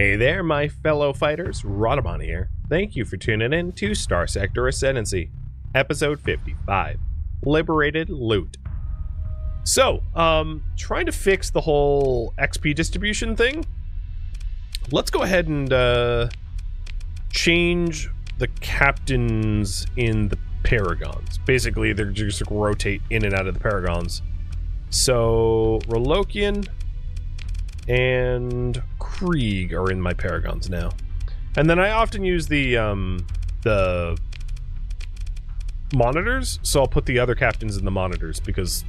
Hey there, my fellow fighters, Rhadamant here. Thank you for tuning in to Starsector Ascendancy, episode 55, Liberated Loot. So, trying to fix the whole XP distribution thing. Let's go ahead and change the captains in the Paragons. Basically, they're just rotate in and out of the Paragons. So, Rolokian and Krieg are in my Paragons now. And then I often use the monitors, so I'll put the other captains in the monitors because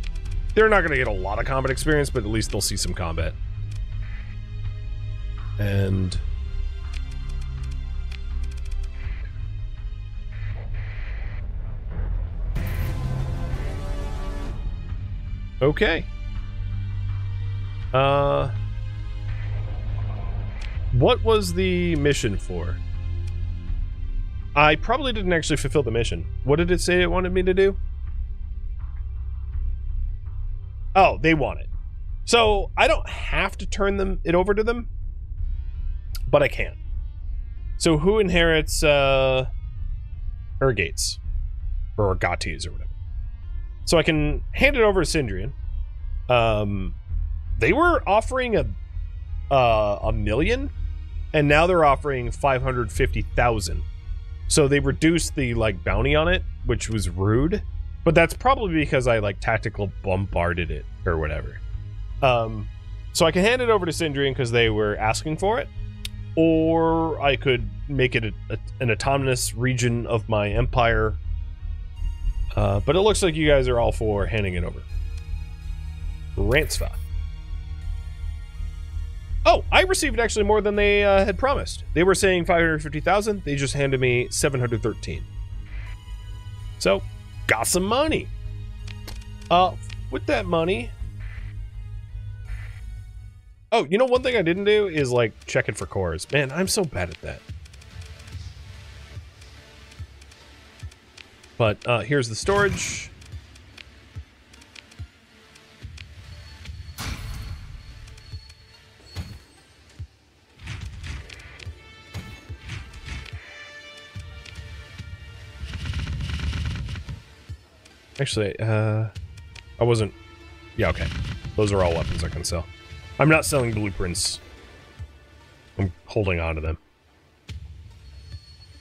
they're not going to get a lot of combat experience, but at least they'll see some combat. And okay. What was the mission for? I probably didn't actually fulfill the mission. What did it say it wanted me to do? Oh, they want it. So, I don't have to turn it over to them, but I can. So, who inherits Urgates? Or Urgates, or whatever. So, I can hand it over to Sindrian. They were offering a million, and now they're offering 550,000. So they reduced the bounty on it, which was rude, but that's probably because I tactical bombarded it or whatever. So I can hand it over to Sindrian because they were asking for it, or I could make it an autonomous region of my empire. But it looks like you guys are all for handing it over. Ransva. Oh, I received actually more than they had promised. They were saying 550,000. They just handed me 713. So, got some money. With that money. Oh, you know, one thing I didn't do is check it for cores. Man, I'm so bad at that. But here's the storage. Actually, I wasn't... Yeah, okay. Those are all weapons I can sell. I'm not selling blueprints. I'm holding on to them.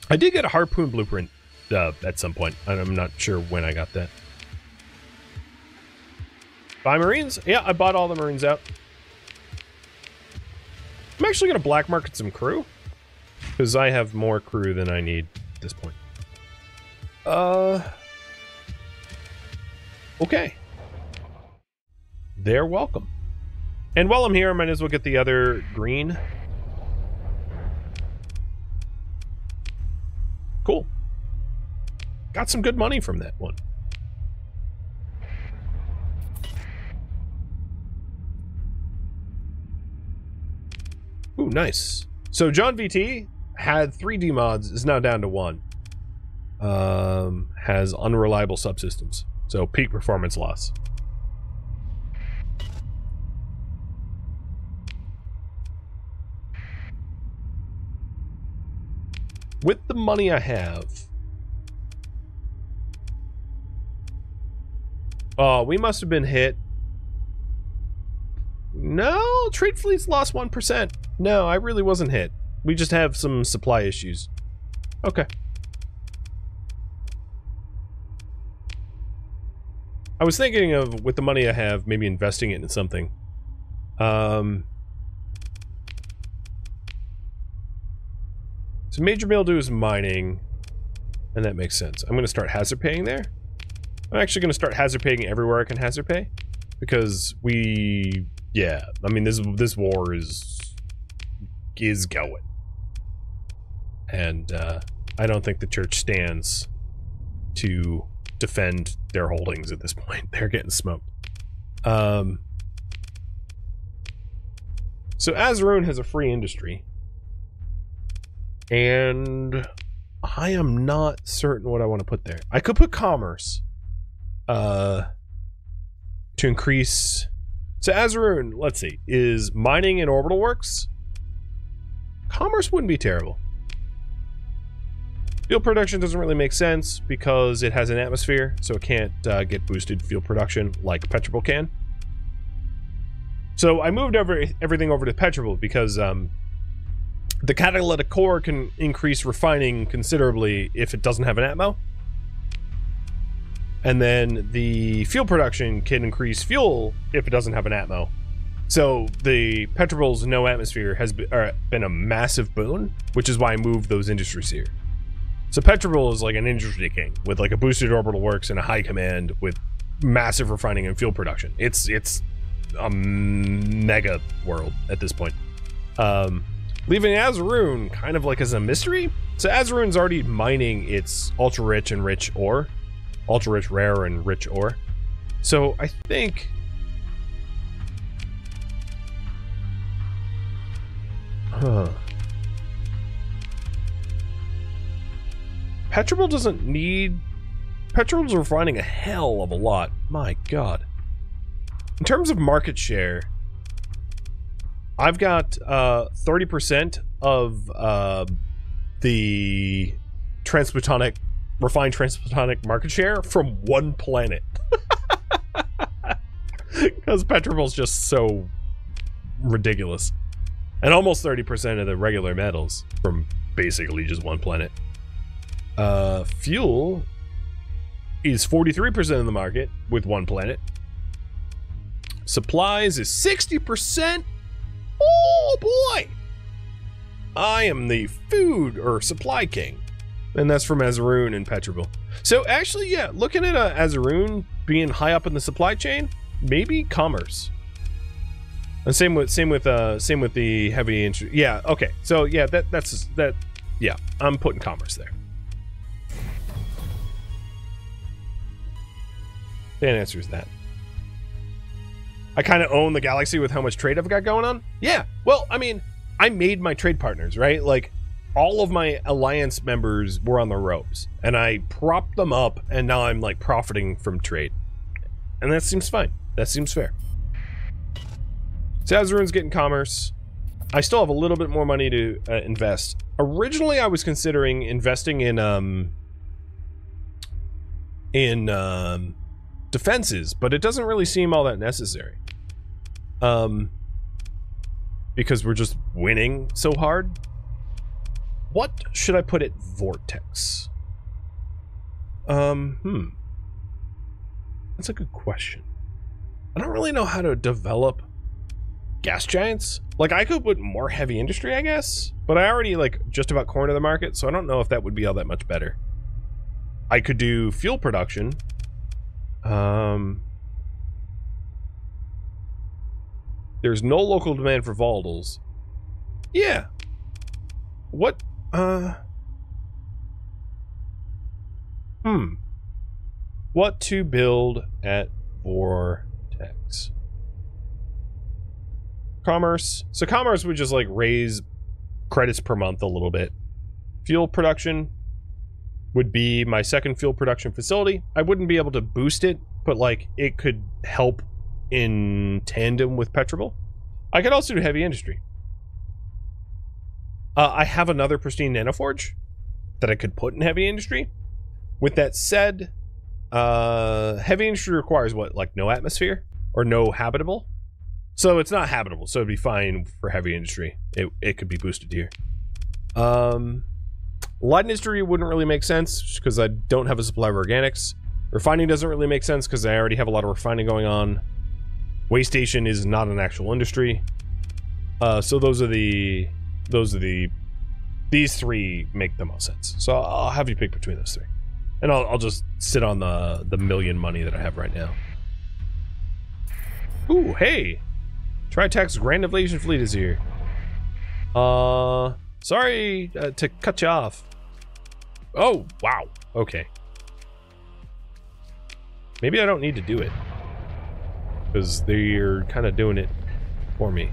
I did get a harpoon blueprint at some point. I'm not sure when I got that. Buy Marines? Yeah, I bought all the Marines out. I'm actually going to black market some crew. Because I have more crew than I need at this point. Okay. They're welcome. And while I'm here, I might as well get the other green. Cool. Got some good money from that one. Ooh, nice. So John VT had 3 demods, is now down to 1. Has unreliable subsystems. So, peak performance loss. With the money I have... Oh, we must have been hit. No, trade fleets lost 1%. No, I really wasn't hit. We just have some supply issues. Okay. I was thinking of, with the money I have, maybe investing it in something. So major mildew is mining, and that makes sense. I'm going to start hazard paying there. I'm actually going to start hazard paying everywhere I can hazard pay, because yeah, I mean this war is going, and I don't think the church stands to defend their holdings at this point. They're getting smoked. So Azarun has a free industry, and I am not certain what I want to put there. I could put commerce to increase. So Azarun, let's see, is mining and orbital works. Commerce wouldn't be terrible. Fuel production doesn't really make sense because it has an atmosphere, so it can't get boosted fuel production like Petrol can. So I moved everything over to Petrol because the catalytic core can increase refining considerably if it doesn't have an atmo. And then the fuel production can increase fuel if it doesn't have an atmo. So the Petrol's no atmosphere has been a massive boon, which is why I moved those industries here. So Petrol is like an industry king with like a boosted orbital works and a high command with massive refining and fuel production. It's a mega world at this point. Leaving Azeroon kind of like as a mystery. So Azeroon's already mining its ultra rich and rich ore. Ultra rich, rare, and rich ore. So I think... Petrol doesn't need... Petrol's refining a hell of a lot. My god. In terms of market share, I've got 30% of the transplutonic, refined transplutonic market share from one planet. Because Petrol's just so ridiculous. And almost 30% of the regular metals from basically just one planet. Fuel is 43% of the market with one planet. Supplies is 60%. Oh boy! I am the food or supply king. And that's from Azeroon and Petrol. So actually, yeah, looking at Azeroon being high up in the supply chain, maybe commerce. And same with the heavy industry. Yeah, okay. So yeah, that's yeah, I'm putting commerce there. That answers that. I kind of own the galaxy with how much trade I've got going on. Yeah, well, I mean, I made my trade partners, right? Like, all of my alliance members were on the ropes, and I propped them up, and now I'm, like, profiting from trade. And that seems fine. That seems fair. So Azeroon's getting commerce. I still have a little bit more money to invest. Originally, I was considering investing in defenses, but it doesn't really seem all that necessary. Because we're just winning so hard. What should I put at Vortex? That's a good question. I don't really know how to develop gas giants. Like, I could put more heavy industry, I guess, but I already, like, just about cornered the market, so I don't know if that would be all that much better. I could do fuel production. There's no local demand for volatiles. Yeah. What? What to build at Vortex? Commerce. So commerce would just like raise credits per month a little bit. Fuel production would be my second fuel production facility. I wouldn't be able to boost it, but like it could help in tandem with Petrol. I could also do heavy industry. I have another pristine nanoforge that I could put in heavy industry. With that said, heavy industry requires what, like no atmosphere or no habitable? So it's not habitable, so it'd be fine for heavy industry. It could be boosted here. Light industry wouldn't really make sense because I don't have a supply of organics. Refining doesn't really make sense because I already have a lot of refining going on. Waste station is not an actual industry. So these three make the most sense. So I'll have you pick between those three. And I'll just sit on the million money that I have right now. Ooh, hey! Tritac's Grand Invasion Fleet is here. Sorry to cut you off. Oh, wow. Okay. Maybe I don't need to do it. Because they're kind of doing it for me.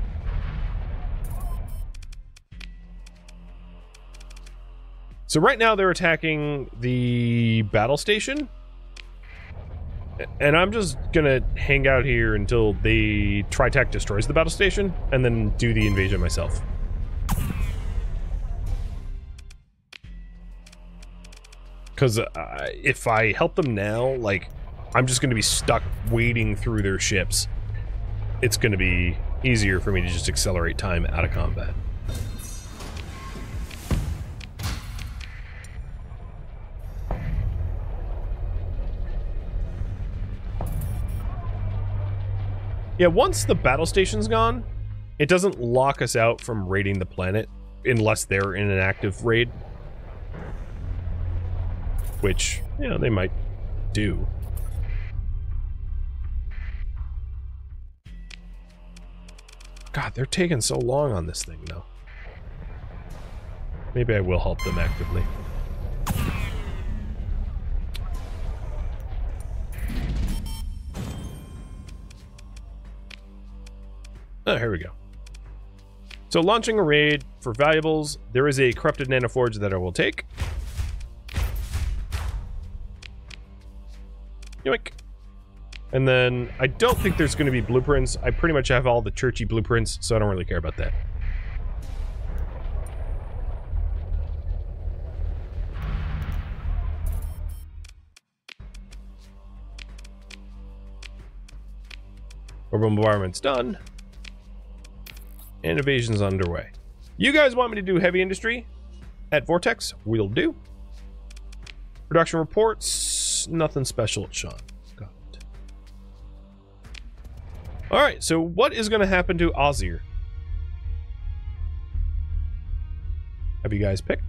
So right now they're attacking the battle station. And I'm just gonna hang out here until the Tritac destroys the battle station, and then do the invasion myself. Because if I help them now, like, I'm just going to be stuck wading through their ships. It's going to be easier for me to just accelerate time out of combat. Yeah, once the battle station's gone, it doesn't lock us out from raiding the planet unless they're in an active raid. Which, you know, they might do. God, they're taking so long on this thing, though. Maybe I will help them actively. Oh, here we go. So, launching a raid for valuables. There is a corrupted nanoforge that I will take. Yoink. And then, I don't think there's going to be blueprints. I pretty much have all the churchy blueprints, so I don't really care about that. Orbital bombardment's done. And invasion's underway. You guys want me to do heavy industry at Vortex? We'll do. Production reports. Nothing special at Sean. Got it. Alright, so what is going to happen to Ozir? Have you guys picked?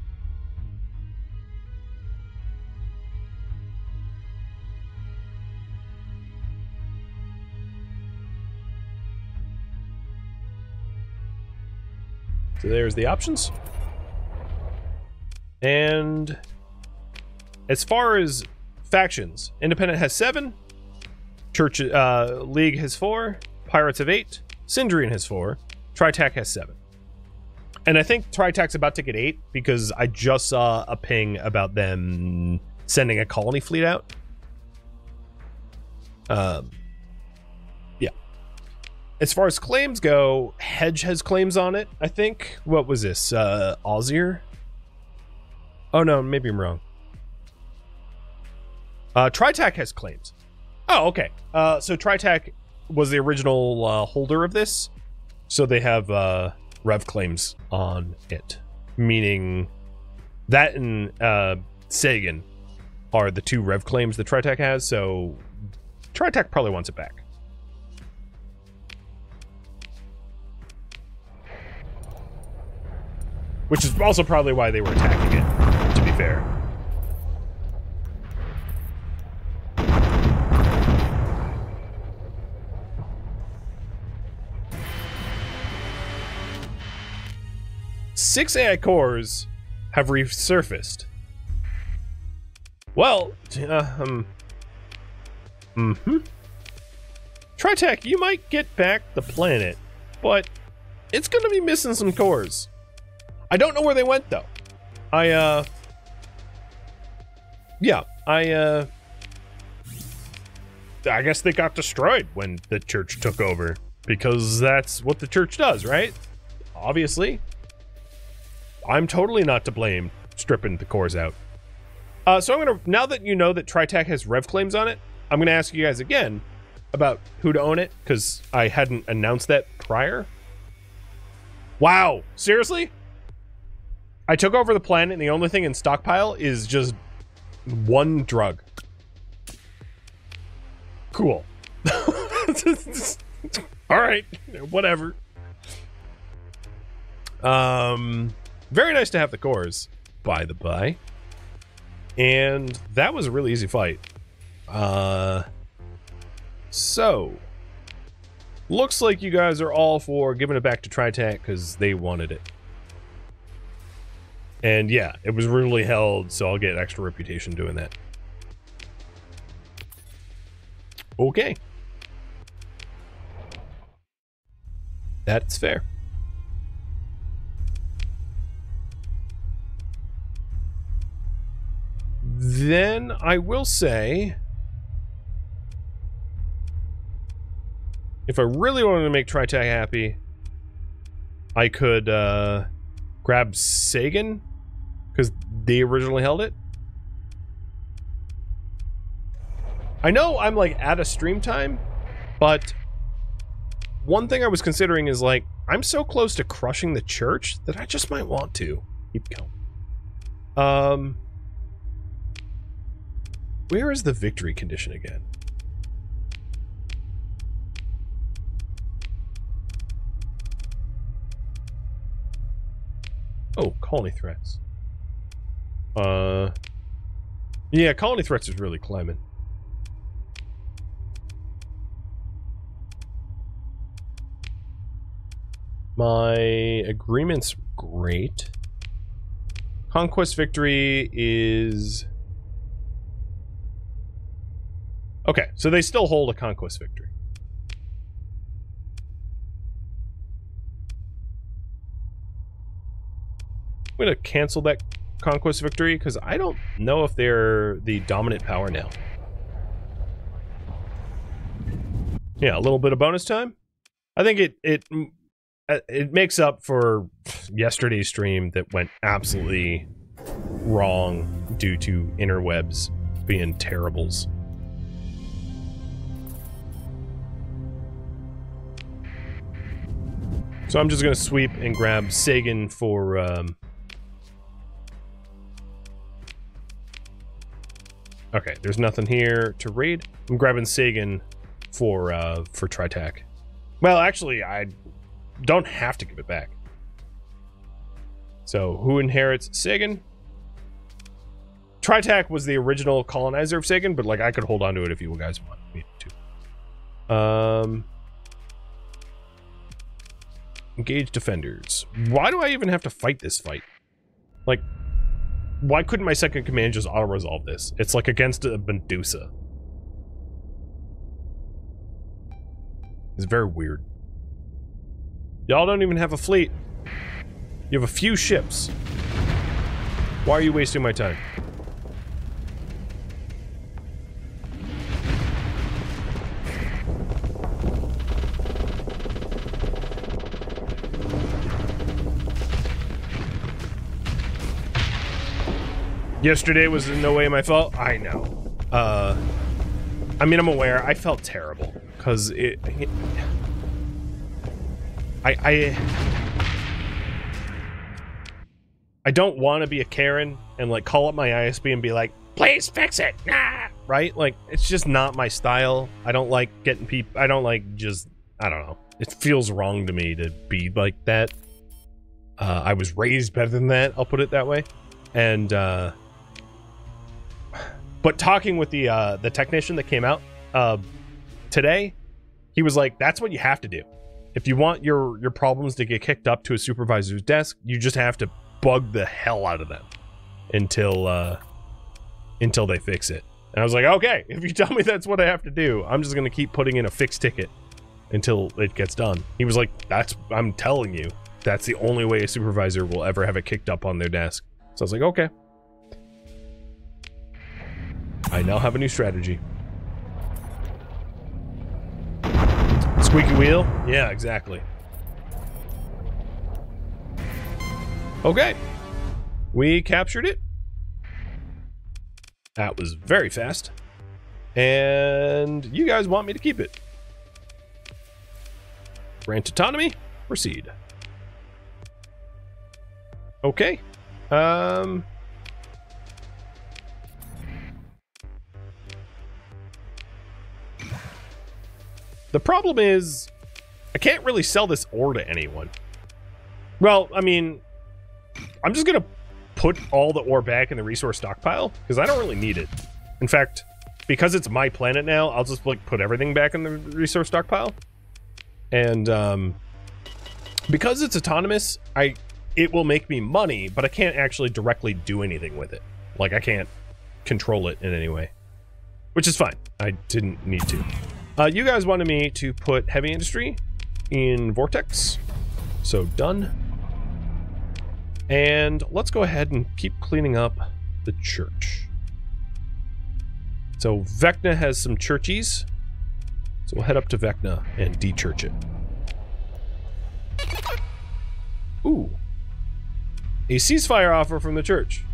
So there's the options. And as far as factions, Independent has 7, Church League has 4, Pirates have 8, Sindrian has 4, Tritac has 7. And I think Tritac's about to get 8 because I just saw a ping about them sending a colony fleet out. Yeah. As far as claims go, Hedge has claims on it, I think. What was this? Ozir? Oh no, maybe I'm wrong. Tritac has claims. Oh, okay. So Tritac was the original holder of this. So they have rev claims on it. Meaning that and Sagan are the 2 rev claims that Tritac has. So Tritac probably wants it back. Which is also probably why they were attacking it, to be fair. Six AI cores have resurfaced. Well, Tritec, you might get back the planet, but it's gonna be missing some cores. I don't know where they went, though. I guess they got destroyed when the church took over. Because that's what the church does, right? Obviously. I'm totally not to blame stripping the cores out. So I'm gonna, now that you know that Tritac has rev claims on it, I'm gonna ask you guys again about who to own it, because I hadn't announced that prior. Wow, seriously? I took over the planet and the only thing in stockpile is just 1 drug. Cool. Alright, whatever. Very nice to have the cores, by the by. And that was a really easy fight. So, looks like you guys are all for giving it back to Tritac because they wanted it. And yeah, it was rudely held, so I'll get extra reputation doing that. Okay. That's fair. Then I will say, if I really wanted to make Tritac happy, I could grab Sagan, because they originally held it. I know I'm like at a stream time, but one thing I was considering is like, I'm so close to crushing the church that I just might want to keep going. Where is the victory condition again? Oh, colony threats. Yeah, colony threats is really climbing. My agreement's great. Conquest victory is... Okay, so they still hold a conquest victory. I'm gonna cancel that conquest victory because I don't know if they're the dominant power now. Yeah, a little bit of bonus time. I think it makes up for yesterday's stream that went absolutely wrong due to interwebs being terribles. So I'm just gonna sweep and grab Sagan for okay, there's nothing here to raid. I'm grabbing Sagan for Tritac. Well, actually, I don't have to give it back. So, who inherits Sagan? Tritac was the original colonizer of Sagan, but like I could hold on to it if you guys want me to. Engage defenders. Why do I even have to fight this fight? Like, why couldn't my second command just auto-resolve this? It's like against a Medusa. It's very weird. Y'all don't even have a fleet. You have a few ships. Why are you wasting my time? Yesterday was in no way my fault. I know. I mean, I'm aware. I felt terrible because I don't want to be a Karen and like call up my ISB and be like, please fix it. Nah! Right? Like, it's just not my style. I don't like getting people. I don't like just, I don't know. It feels wrong to me to be like that. I was raised better than that. I'll put it that way. And, but talking with the technician that came out today, he was like, that's what you have to do. If you want your problems to get kicked up to a supervisor's desk, you just have to bug the hell out of them until they fix it. And I was like, okay, if you tell me that's what I have to do, I'm just gonna keep putting in a fixed ticket until it gets done. He was like, I'm telling you, that's the only way a supervisor will ever have it kicked up on their desk. So I was like, okay. I now have a new strategy. Squeaky wheel? Yeah, exactly. Okay. We captured it. That was very fast. And you guys want me to keep it. Grant autonomy. Proceed. Okay. The problem is, I can't really sell this ore to anyone. Well, I mean, I'm just gonna put all the ore back in the resource stockpile, because I don't really need it. In fact, because it's my planet now, I'll just like put everything back in the resource stockpile. And because it's autonomous, it will make me money, but I can't actually directly do anything with it. Like, I can't control it in any way. Which is fine. I didn't need to. You guys wanted me to put heavy industry in Vortex. So, done. And let's go ahead and keep cleaning up the church. So, Vecna has some churchies. So, we'll head up to Vecna and de-church it. Ooh. A ceasefire offer from the church.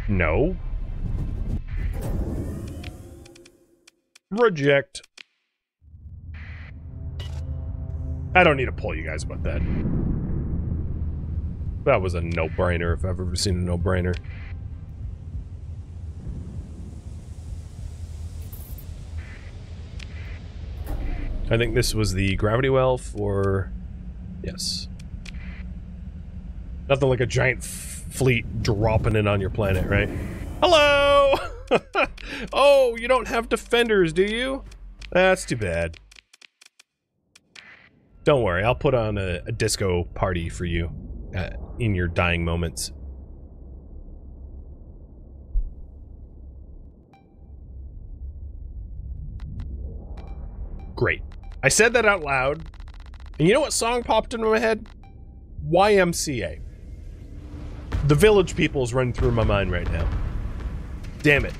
No. Reject. I don't need to pull you guys about that. That was a no-brainer if I've ever seen a no-brainer. I think this was the gravity well for... Yes. Nothing like a giant fleet dropping in on your planet, right? Hello! Oh, you don't have defenders, do you? That's too bad. Don't worry, I'll put on a disco party for you in your dying moments. Great. I said that out loud, and you know what song popped into my head? YMCA. The Village People's running through my mind right now. Damn it.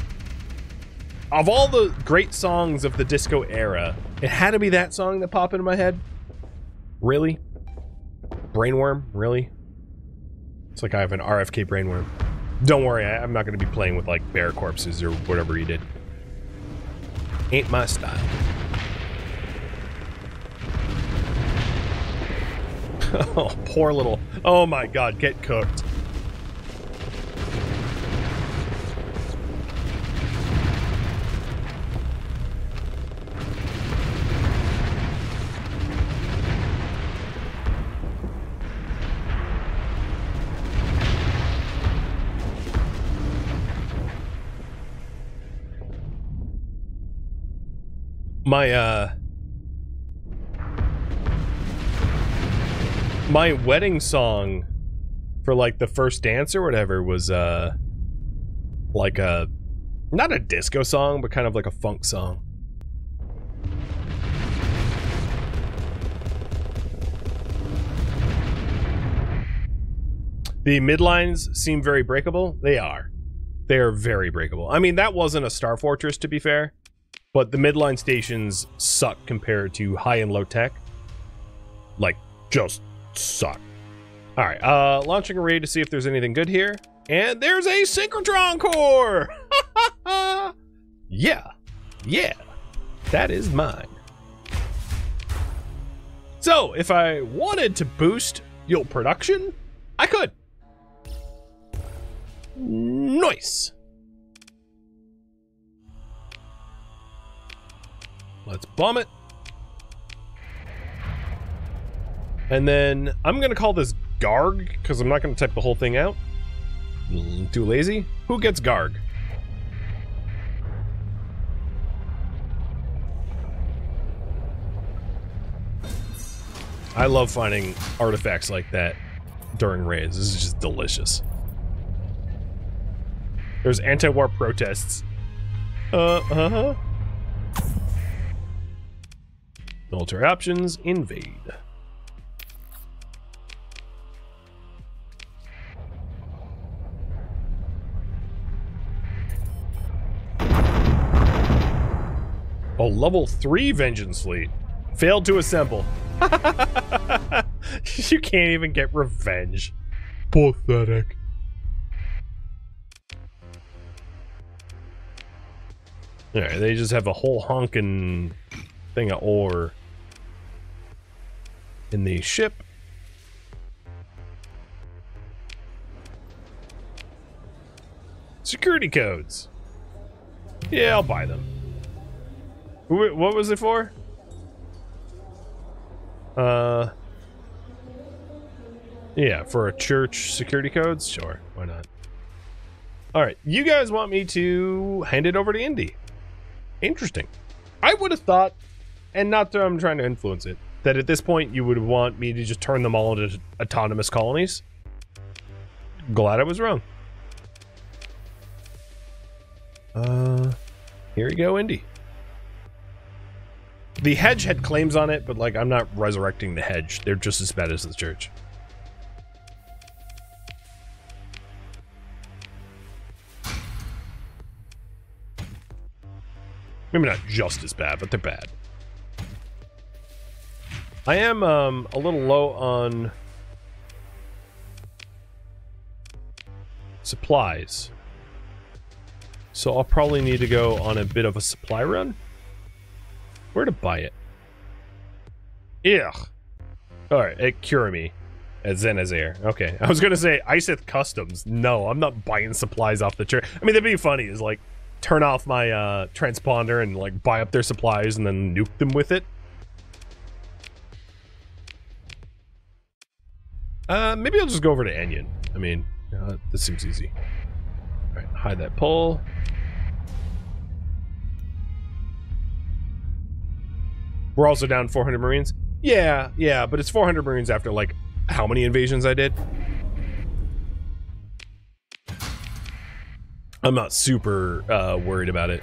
Of all the great songs of the disco era, it had to be that song that popped into my head. Really? Brainworm? Really? It's like I have an RFK brainworm. Don't worry, I'm not going to be playing with, like, bear corpses or whatever he did. Ain't my style. Oh, poor little... Oh my god, get cooked. My wedding song for, like, the first dance or whatever was, like a... Not a disco song, but kind of like a funk song. The midlines seem very breakable. They are. They are very breakable. I mean, that wasn't a Star Fortress, to be fair. But the midline stations suck compared to high and low tech. Like, just suck. Alright, launching a raid to see if there's anything good here. And there's a synchrotron core! Yeah. Yeah. That is mine. So, if I wanted to boost yield production, I could. Nice. Let's bomb it. And then I'm going to call this Garg, because I'm not going to type the whole thing out. Too lazy. Who gets Garg? I love finding artifacts like that during raids. This is just delicious. There's anti-war protests. Military options, invade. Oh, level 3 Vengeance Fleet. Failed to assemble. You can't even get revenge. Pathetic. Alright, they just have a whole honkin' thing of ore in the ship. Security codes. Yeah, I'll buy them. What was it for? Yeah, for a church security codes? Sure, why not? Alright, you guys want me to hand it over to Indy. Interesting. I would have thought, and not that I'm trying to influence it, that at this point you would want me to just turn them all into autonomous colonies. Glad I was wrong. Here you go, Indy. The hedge had claims on it, but, like, I'm not resurrecting the hedge. They're just as bad as the church. Maybe not just as bad, but they're bad. I am a little low on supplies. So I'll probably need to go on a bit of a supply run. Where to buy it? Ugh. Alright, at Curimi. At Zenazare. Okay. I was gonna say Iseth Customs. No, I'm not buying supplies off the church. I mean, that'd be funny, is like, turn off my transponder and like buy up their supplies and then nuke them with it. Maybe I'll just go over to Enion. I mean, this seems easy. Alright, hide that pole. We're also down 400 Marines. Yeah, but it's 400 Marines after, like, how many invasions I did? I'm not super, worried about it.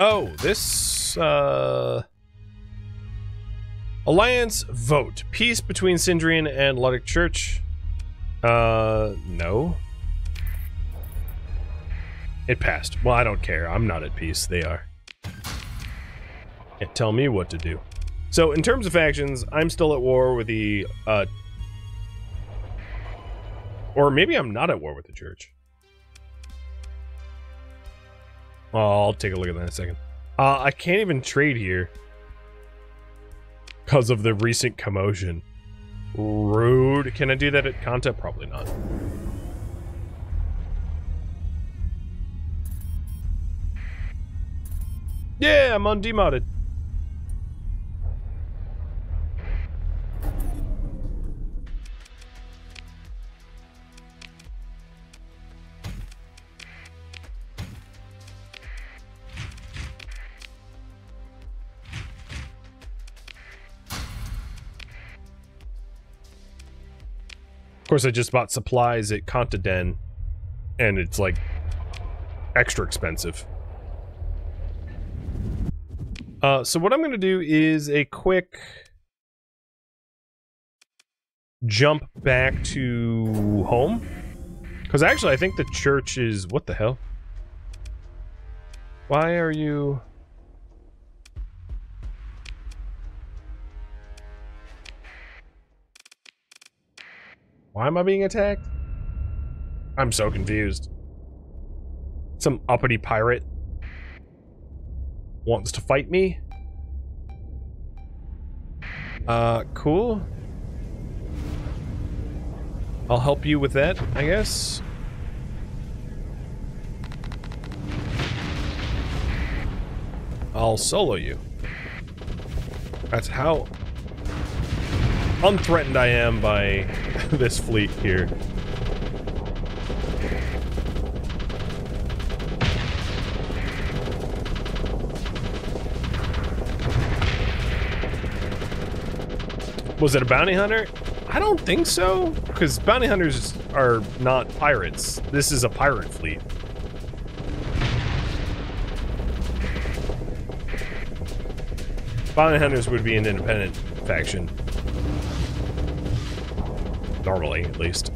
Oh, this, Alliance vote. Peace between Sindrian and Luddic Church. No. It passed. Well, I don't care. I'm not at peace. They are. Can't tell me what to do. So, in terms of factions, I'm still at war with the, or maybe I'm not at war with the church. Oh, I'll take a look at that in a second. I can't even trade here because of the recent commotion. Rude. Can I do that at Kanta? Probably not. Yeah, I'm undemodded. Of course, I just bought supplies at Contaden, and it's like extra expensive. So what I'm going to do is a quick jump back to home. Because actually, I think the church is... What the hell? Why are you... Why am I being attacked? I'm so confused. Some uppity pirate wants to fight me. Cool. I'll help you with that, I guess. I'll solo you. That's how unthreatened I am by this fleet here. Was it a bounty hunter? I don't think so, because bounty hunters are not pirates. This is a pirate fleet. Bounty hunters would be an independent faction. Normally, at least.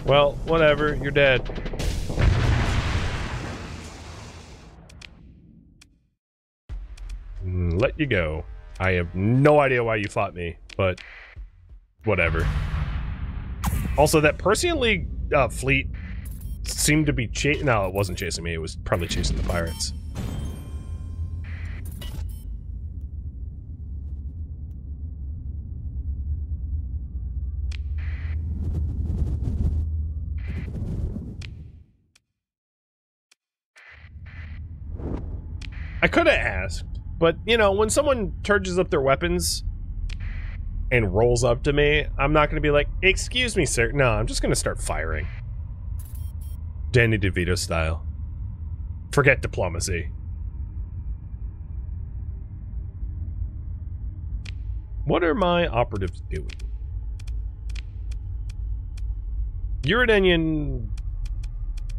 Well, whatever, you're dead. Let you go. I have no idea why you fought me, but whatever. Also, that Persian League fleet seemed to be chasing... No, it wasn't chasing me. It was probably chasing the pirates. I could have asked, but, you know, when someone charges up their weapons and rolls up to me, I'm not going to be like, excuse me, sir. No, I'm just going to start firing. Danny DeVito style. Forget diplomacy. What are my operatives doing? Uridanian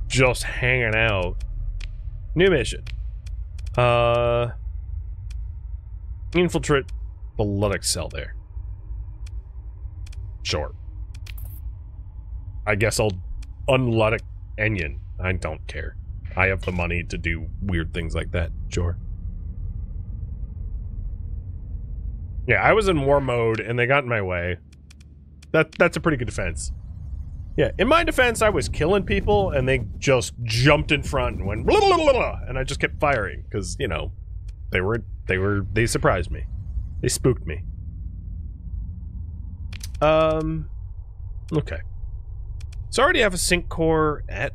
just hanging out. New mission. Infiltrate the Luddic cell there. Sure. I guess I'll un-Luddic Enion. I don't care. I have the money to do weird things like that. Sure. Yeah, I was in war mode and they got in my way. That's a pretty good defense. Yeah, in my defense, I was killing people and they just jumped in front and went blah, blah, blah, blah, and I just kept firing because, you know, they surprised me. They spooked me. Okay. So I already have a sync core at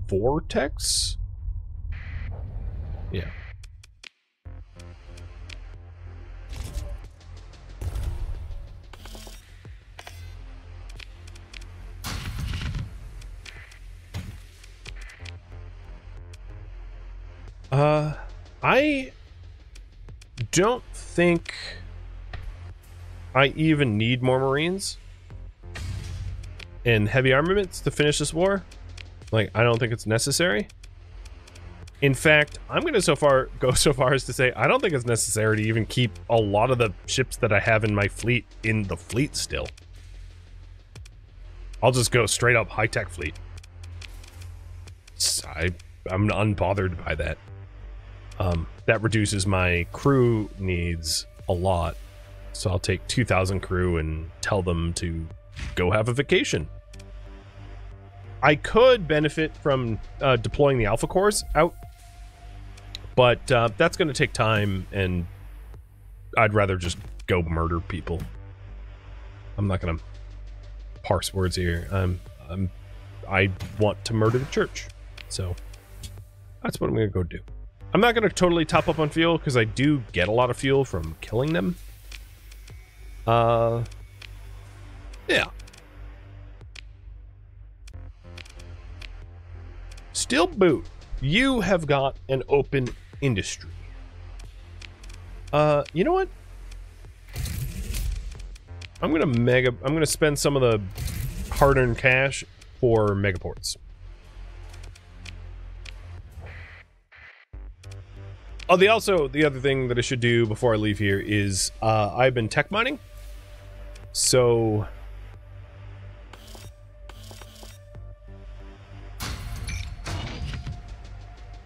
Vortex? Yeah. I don't think I even need more Marines and heavy armaments to finish this war. Like, I don't think it's necessary. In fact, I'm going to go so far as to say I don't think it's necessary to even keep a lot of the ships that I have in my fleet in the fleet still. I'll just go straight up high-tech fleet. I'm unbothered by that. That reduces my crew needs a lot. So I'll take 2,000 crew and tell them to go have a vacation. I could benefit from deploying the Alpha Cores out, but that's going to take time, and I'd rather just go murder people. I'm not going to parse words here. I want to murder the church, so that's what I'm going to go do. I'm not going to totally top up on fuel because I do get a lot of fuel from killing them. Yeah. Steel Boot, you have got an open industry. You know what? I'm gonna spend some of the hard-earned cash for megaports. Oh, the other thing that I should do before I leave here is I've been tech mining. So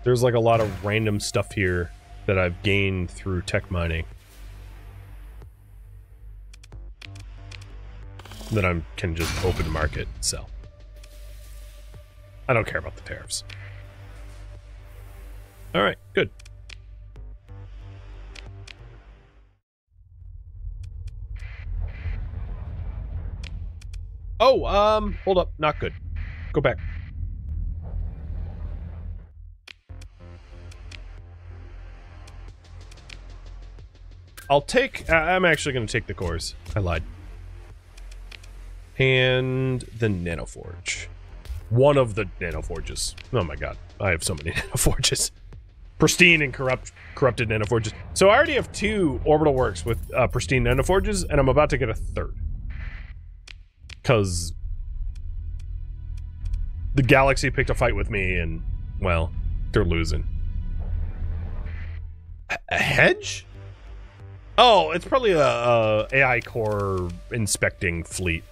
there's like a lot of random stuff here that I've gained through tech mining that I can just open the market and sell. I don't care about the tariffs. All right, good. Oh, hold up, not good. Go back. I'm actually going to take the cores. I lied. And the nanoforge. One of the nanoforges. Oh my god, I have so many nanoforges. Pristine and corrupted nanoforges. So I already have 2 orbital works with pristine nanoforges, and I'm about to get a 3rd. Because the galaxy picked a fight with me, and, well, they're losing. A hedge? Oh, it's probably a AI core inspecting fleet.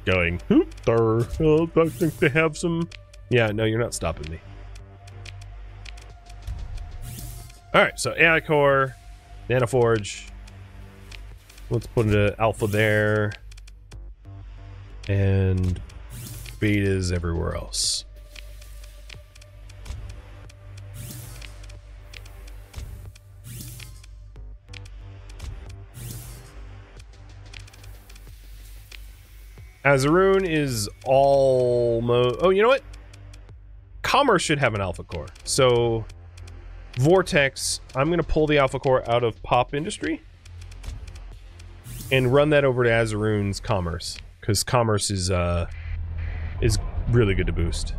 Going, I think they have some... Yeah, no, you're not stopping me. Alright, so AI core, nanoforge. Let's put an alpha there. And betas everywhere else. Azaroon is almost... Oh, you know what? Commerce should have an alpha core. So, Vortex, I'm going to pull the alpha core out of Pop Industry and run that over to Azaroon's Commerce, because Commerce is really good to boost.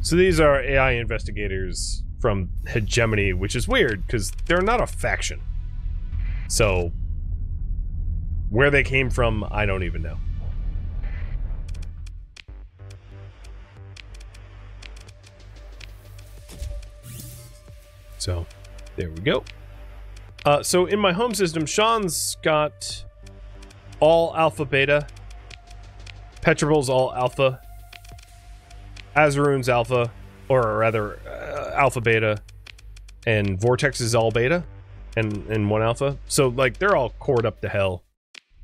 So these are AI investigators from Hegemony, which is weird, because they're not a faction. So, where they came from, I don't even know. So, there we go. So in my home system, Sean's got all alpha beta Petrable's all alpha. Azaroon's alpha, or rather, alpha beta. And Vortex is all beta. And one alpha. So, like, they're all cored up to hell.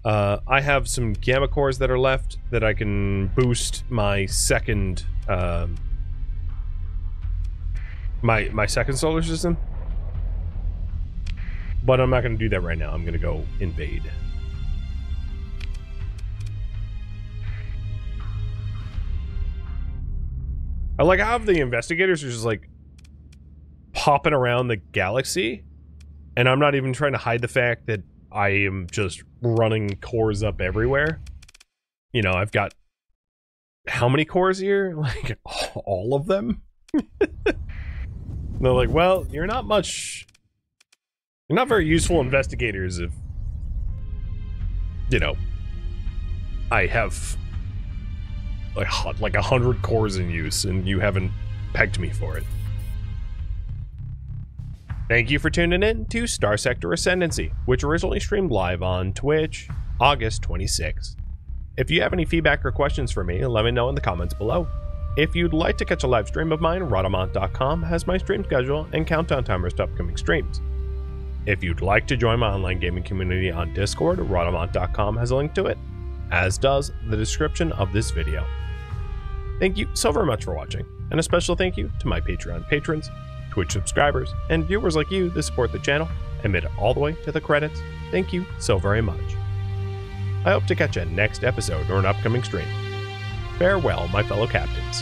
I have some gamma cores that are left that I can boost my second, my second solar system. But I'm not going to do that right now. I'm going to go invade. I like how the investigators are just like popping around the galaxy, and I'm not even trying to hide the fact that I am just running cores up everywhere. You know, I've got how many cores here? Like all of them? They're like, well, you're not very useful investigators if, you know, I have like 100 cores in use and you haven't pegged me for it. Thank you for tuning in to Starsector Ascendancy, which originally streamed live on Twitch, August 26th. If you have any feedback or questions for me, let me know in the comments below. If you'd like to catch a live stream of mine, Rhadamant.com has my stream schedule and countdown timers to upcoming streams. If you'd like to join my online gaming community on Discord, Rhadamant.com has a link to it, as does the description of this video. Thank you so very much for watching, and a special thank you to my Patreon patrons, Twitch subscribers, and viewers like you that support the channel and made it all the way to the credits. Thank you so very much. I hope to catch you next episode or an upcoming stream. Farewell, my fellow captains.